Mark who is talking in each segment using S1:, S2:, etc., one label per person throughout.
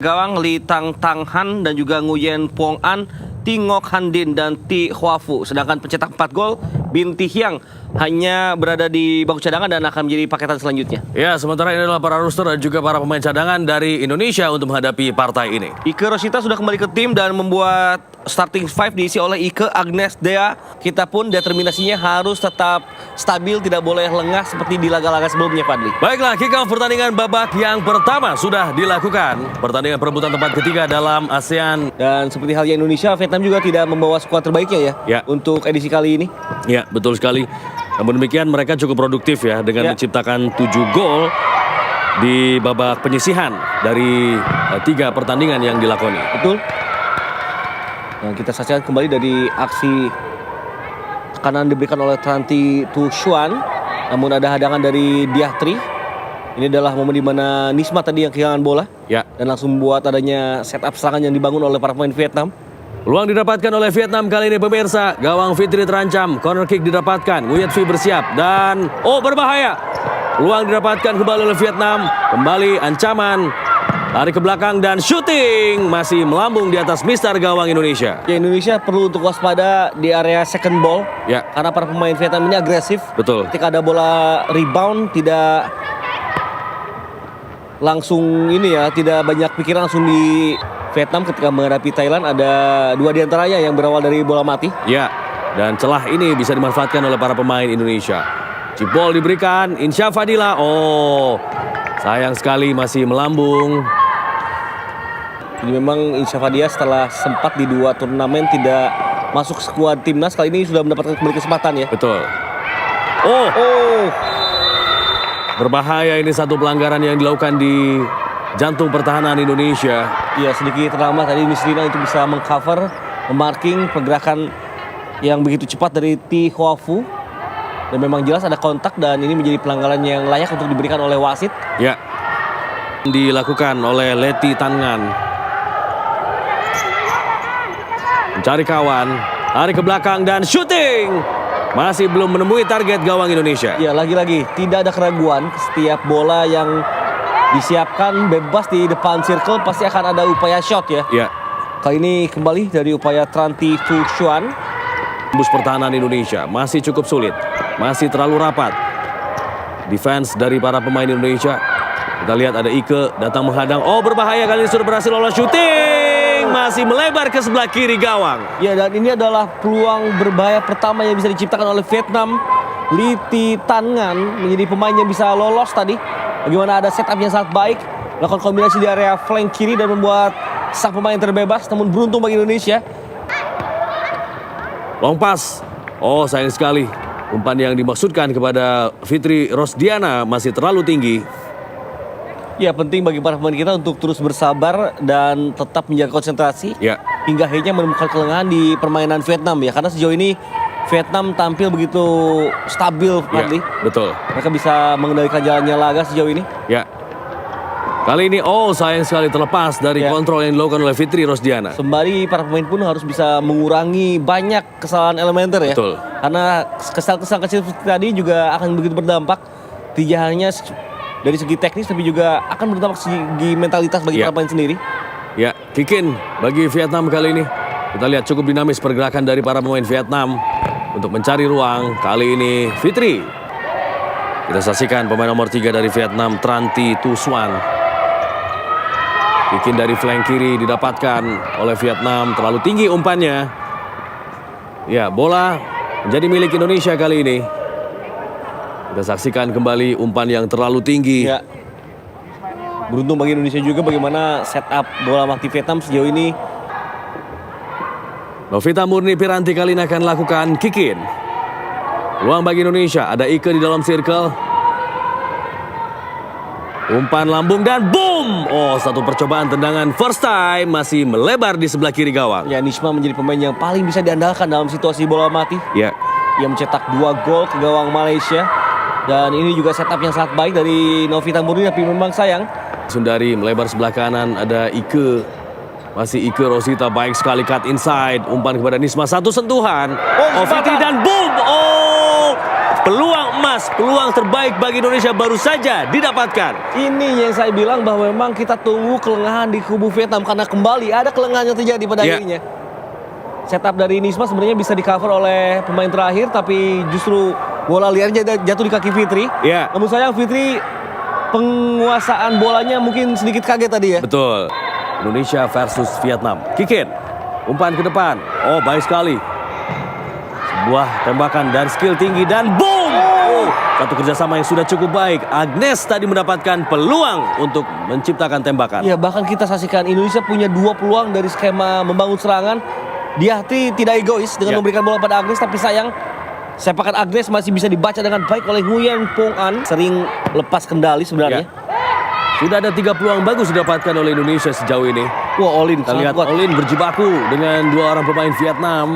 S1: Gawang Lee Tang Tang Han dan juga Nguyen Phuong An, Ti Ngoc Han Din dan Ti Hua Fu. Sedangkan pencetak 4 gol Bin Ti Hyang hanya berada di bangku cadangan dan akan menjadi paketan selanjutnya.
S2: Ya, sementara ini adalah para roster dan juga para pemain cadangan dari Indonesia untuk menghadapi partai ini.
S1: Ike Rosita sudah kembali ke tim dan membuat starting five diisi oleh Ike, Agnes, Dea. Kita pun determinasinya harus tetap stabil, tidak boleh lengah seperti di laga-laga sebelumnya, Fadli.
S2: Baiklah, kick off pertandingan babak yang pertama sudah dilakukan. Pertandingan perebutan tempat ketiga dalam ASEAN.
S1: Dan seperti halnya Indonesia, Vietnam juga tidak membawa skuad terbaiknya
S2: Ya.
S1: untuk edisi kali ini.
S2: Ya, betul sekali. Namun demikian mereka cukup produktif ya dengan menciptakan 7 gol di babak penyisihan dari 3 pertandingan yang dilakoni.
S1: Betul. Yang kita saksikan kembali dari aksi tekanan diberikan oleh Tranti Tu Xuan, namun ada hadangan dari Diatri. Ini adalah momen di mana Nisma tadi yang kehilangan bola
S2: Ya.
S1: dan langsung membuat adanya setup serangan yang dibangun oleh para pemain Vietnam.
S2: Peluang didapatkan oleh Vietnam kali ini pemirsa. Gawang Fitri terancam, corner kick didapatkan, Nguyet Phi bersiap dan berbahaya. Peluang didapatkan kembali oleh Vietnam, kembali ancaman, lari ke belakang dan shooting masih melambung di atas mister gawang Indonesia.
S1: Ya, Indonesia perlu untuk waspada di area second ball.
S2: Ya.
S1: Karena para pemain Vietnam ini agresif.
S2: Betul.
S1: Ketika ada bola rebound tidak langsung tidak banyak pikiran langsung di Vietnam ketika menghadapi Thailand. Ada 2 diantaranya yang berawal dari bola mati.
S2: Ya, dan celah ini bisa dimanfaatkan oleh para pemain Indonesia. Jebol diberikan, Insya Fadila. Sayang sekali masih melambung.
S1: Jadi memang Insya Fadila setelah sempat di 2 turnamen tidak masuk skuad timnas, kali ini sudah mendapatkan kembali kesempatan ya.
S2: Betul. Berbahaya ini satu pelanggaran yang dilakukan di jantung pertahanan Indonesia.
S1: Iya, sedikit terlambat tadi Nisrina itu bisa mengcover, memarking pergerakan yang begitu cepat dari Ti Hua Fu. Dan memang jelas ada kontak dan ini menjadi pelanggaran yang layak untuk diberikan oleh wasit.
S2: Ya. Dilakukan oleh Leti Tangan. Mencari kawan, lari ke belakang dan shooting. Masih belum menemui target gawang Indonesia.
S1: Ya, lagi-lagi tidak ada keraguan, setiap bola yang disiapkan bebas di depan circle pasti akan ada upaya shot ya.
S2: Ya.
S1: Kali ini kembali dari upaya Tranti Tu Xuan.
S2: Bus pertahanan Indonesia masih cukup sulit, masih terlalu rapat. Defense dari para pemain Indonesia. Kita lihat ada Ike datang menghadang. Berbahaya kali ini sudah berhasil lolos shooting. Masih melebar ke sebelah kiri gawang.
S1: Ya, dan ini adalah peluang berbahaya pertama yang bisa diciptakan oleh Vietnam. Lee Thi Tan Ngan menjadi pemain yang bisa lolos tadi. Bagaimana ada setup yang sangat baik, melakukan kombinasi di area flank kiri dan membuat sang pemain terbebas, namun beruntung bagi Indonesia.
S2: Long pass. Sayang sekali. Umpan yang dimaksudkan kepada Fitri Rosdiana masih terlalu tinggi.
S1: Ya, penting bagi para pemain kita untuk terus bersabar dan tetap menjaga konsentrasi.
S2: Ya.
S1: Hingga akhirnya menemukan kelengahan di permainan Vietnam ya. Karena sejauh ini Vietnam tampil begitu stabil, Fadli.
S2: Ya, betul.
S1: Mereka bisa mengendalikan jalannya laga sejauh ini.
S2: Ya. Kali ini sayang sekali terlepas dari kontrol yang dilakukan oleh Fitri Rosdiana.
S1: Sembari para pemain pun harus bisa mengurangi banyak kesalahan elementer ya.
S2: Betul.
S1: Karena kesalahan kecil seperti tadi juga akan begitu berdampak. Tidak hanya dari segi teknis tapi juga akan berdampak segi mentalitas bagi para pemain sendiri.
S2: Ya, kick in bagi Vietnam kali ini. Kita lihat cukup dinamis pergerakan dari para pemain Vietnam untuk mencari ruang. Kali ini Fitri. Kita saksikan pemain nomor 3 dari Vietnam, Tranti Tu Xuan. Kick in dari flank kiri didapatkan oleh Vietnam. Terlalu tinggi umpannya. Ya, bola menjadi milik Indonesia kali ini. Kita saksikan kembali umpan yang terlalu tinggi.
S1: Ya. Beruntung bagi Indonesia juga bagaimana setup bola mati Vietnam sejauh ini.
S2: Novita Murni Piranti kali ini akan lakukan kick in. Peluang bagi Indonesia, ada Ike di dalam circle. Umpan lambung dan boom! Satu percobaan tendangan first time masih melebar di sebelah kiri gawang.
S1: Ya, Nisma menjadi pemain yang paling bisa diandalkan dalam situasi bola mati.
S2: Ya.
S1: Ia mencetak 2 gol ke gawang Malaysia. Dan ini juga setup yang sangat baik dari Novita Murni, tapi memang sayang.
S2: Sundari melebar sebelah kanan, ada Ike. Masih Ike Rosita, baik sekali cut inside. Umpan kepada Nisma, satu sentuhan. Fitri dan boom! Peluang emas jelas peluang terbaik bagi Indonesia baru saja didapatkan.
S1: Ini yang saya bilang bahwa memang kita tunggu kelengahan di kubu Vietnam karena kembali ada kelengahan yang terjadi pada
S2: Ya.
S1: akhirnya. Setup dari Nisma sebenarnya bisa di-cover oleh pemain terakhir, tapi justru bola liarnya jatuh di kaki Fitri.
S2: Ya.
S1: Namun sayang Fitri penguasaan bolanya mungkin sedikit kaget tadi ya.
S2: Betul. Indonesia versus Vietnam. Kikin. Umpan ke depan. Oh, baik sekali. Sebuah tembakan dan skill tinggi dan boom! Oh, satu kerjasama yang sudah cukup baik. Agnes tadi mendapatkan peluang untuk menciptakan tembakan.
S1: Ya, bahkan kita saksikan Indonesia punya 2 peluang dari skema membangun serangan. Diahti tidak egois dengan
S2: Ya.
S1: memberikan bola pada Agnes, tapi sayang sepakan Agnes masih bisa dibaca dengan baik oleh Nguyen Pong An. Sering lepas kendali sebenarnya.
S2: Ya. Sudah ada 3 peluang bagus didapatkan oleh Indonesia sejauh ini.
S1: Wah, Olin
S2: Kita
S1: sangat
S2: lihat
S1: kuat.
S2: Olin berjibaku dengan 2 orang pemain Vietnam.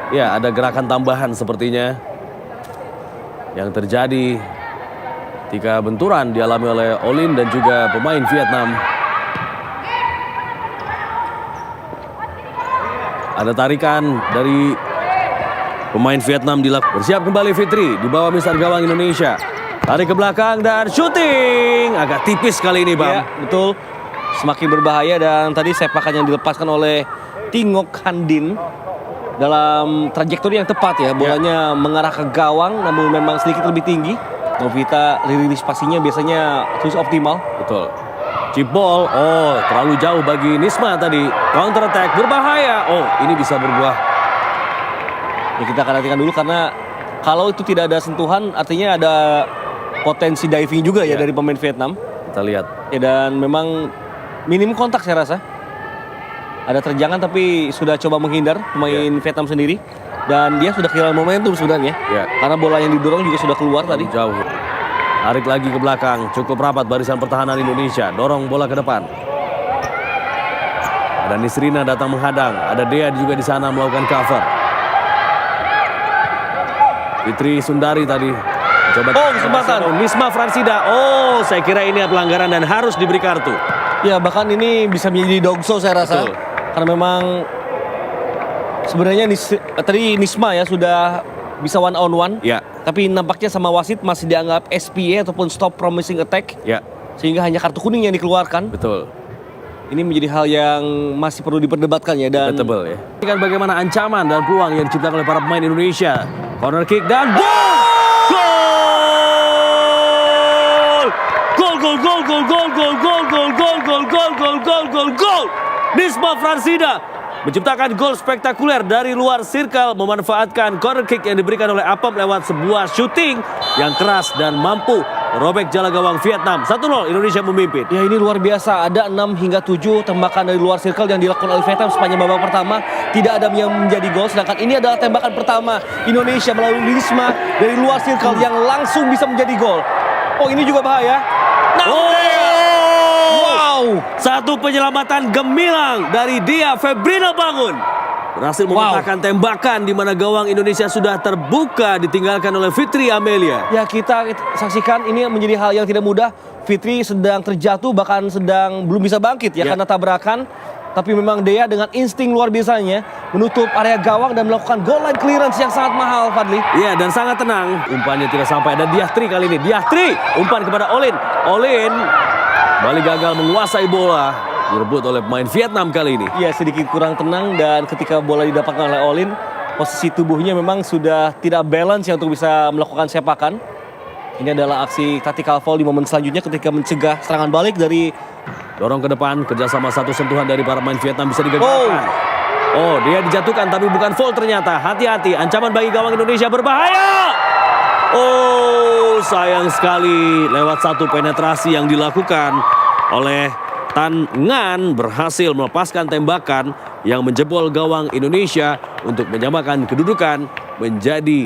S2: Ya, ada gerakan tambahan sepertinya yang terjadi ketika benturan dialami oleh Olin dan juga pemain Vietnam. Ada tarikan dari pemain Vietnam bersiap kembali Fitri di bawah misar gawang Indonesia. Tarik ke belakang dan shooting. Agak tipis kali ini, Bang.
S1: Ya, betul. Semakin berbahaya dan tadi sepakan yang dilepaskan oleh Tingok Handin dalam trajektori yang tepat ya. Bolanya mengarah ke gawang namun memang sedikit lebih tinggi. Novita rilis pastinya biasanya terus optimal.
S2: Betul. Chip ball, oh terlalu jauh bagi Nisma tadi. Counter attack berbahaya. Oh, ini bisa berbuah.
S1: Ya, kita akan nantikan dulu karena kalau itu tidak ada sentuhan artinya ada potensi diving juga ya
S2: Ya.
S1: dari pemain Vietnam.
S2: Kita lihat.
S1: Ya, dan memang minim kontak saya rasa. Ada terjangan tapi sudah coba menghindar pemain Vietnam sendiri. Dan dia sudah kehilangan momentum sebenarnya.
S2: Ya.
S1: Karena bola yang didorong juga sudah keluar tadi.
S2: Jauh. Tarik lagi ke belakang. Cukup rapat barisan pertahanan Indonesia. Dorong bola ke depan. Ada Nisrina datang menghadang. Ada Dea juga di sana melakukan cover. Fitri Sundari tadi. Coba
S1: kesempatan.
S2: Nisma Fransida. Oh, saya kira ini pelanggaran dan harus diberi kartu.
S1: Ya, bahkan ini bisa menjadi dog show saya rasa.
S2: Betul.
S1: Karena memang sebenarnya tadi Nisma ya sudah bisa one on one.
S2: Ya,
S1: Tapi nampaknya sama wasit masih dianggap SPA ataupun stop promising attack.
S2: ya,
S1: Sehingga hanya kartu kuning yang dikeluarkan.
S2: betul.
S1: Ini menjadi hal yang masih perlu diperdebatkan ya. Dan
S2: Debatable ya. Ini kan bagaimana ancaman dan peluang yang diciptakan oleh para pemain Indonesia. Corner kick dan boom! Gol! Gol, gol, gol, gol, gol, gol, gol, gol, gol, gol, gol, gol, gol, gol! Nisma Fransida menciptakan gol spektakuler dari luar circle, memanfaatkan corner kick yang diberikan oleh Apem lewat sebuah shooting yang keras dan mampu merobek jala gawang Vietnam. 1-0 Indonesia memimpin.
S1: ya ini luar biasa. Ada 6 hingga 7 tembakan dari luar circle yang dilakukan oleh Vietnam sepanjang babak pertama. Tidak ada yang menjadi gol. Sedangkan ini adalah tembakan pertama Indonesia melalui Nisma dari luar circle yang langsung bisa menjadi gol. Oh, ini juga bahaya. Wow.
S2: Satu penyelamatan gemilang dari Dia Febrina Bangun. Berhasil mematahkan tembakan di mana gawang Indonesia sudah terbuka ditinggalkan oleh Fitri Amelia.
S1: Ya, kita saksikan ini menjadi hal yang tidak mudah. Fitri sedang terjatuh bahkan sedang belum bisa bangkit ya. Karena tabrakan. Tapi memang Dea dengan insting luar biasanya menutup area gawang dan melakukan goal line clearance yang sangat mahal, Fadli.
S2: Iya, dan sangat tenang. Umpannya tidak sampai. Ada Diahtri kali ini. Diahtri umpan kepada Olin. Olin kembali gagal menguasai bola. Direbut oleh pemain Vietnam kali ini.
S1: Iya, sedikit kurang tenang dan ketika bola didapatkan oleh Olin, posisi tubuhnya memang sudah tidak balance ya untuk bisa melakukan sepakan. Ini adalah aksi tactical foul di momen selanjutnya ketika mencegah serangan balik dari
S2: Dorong ke depan, kerjasama satu sentuhan dari para pemain Vietnam bisa digagalkan. Oh, dia dijatuhkan tapi bukan foul ternyata. Hati-hati, ancaman bagi gawang Indonesia berbahaya. Oh, sayang sekali lewat satu penetrasi yang dilakukan oleh Tan Ngan berhasil melepaskan tembakan yang menjebol gawang Indonesia untuk menyamakan kedudukan menjadi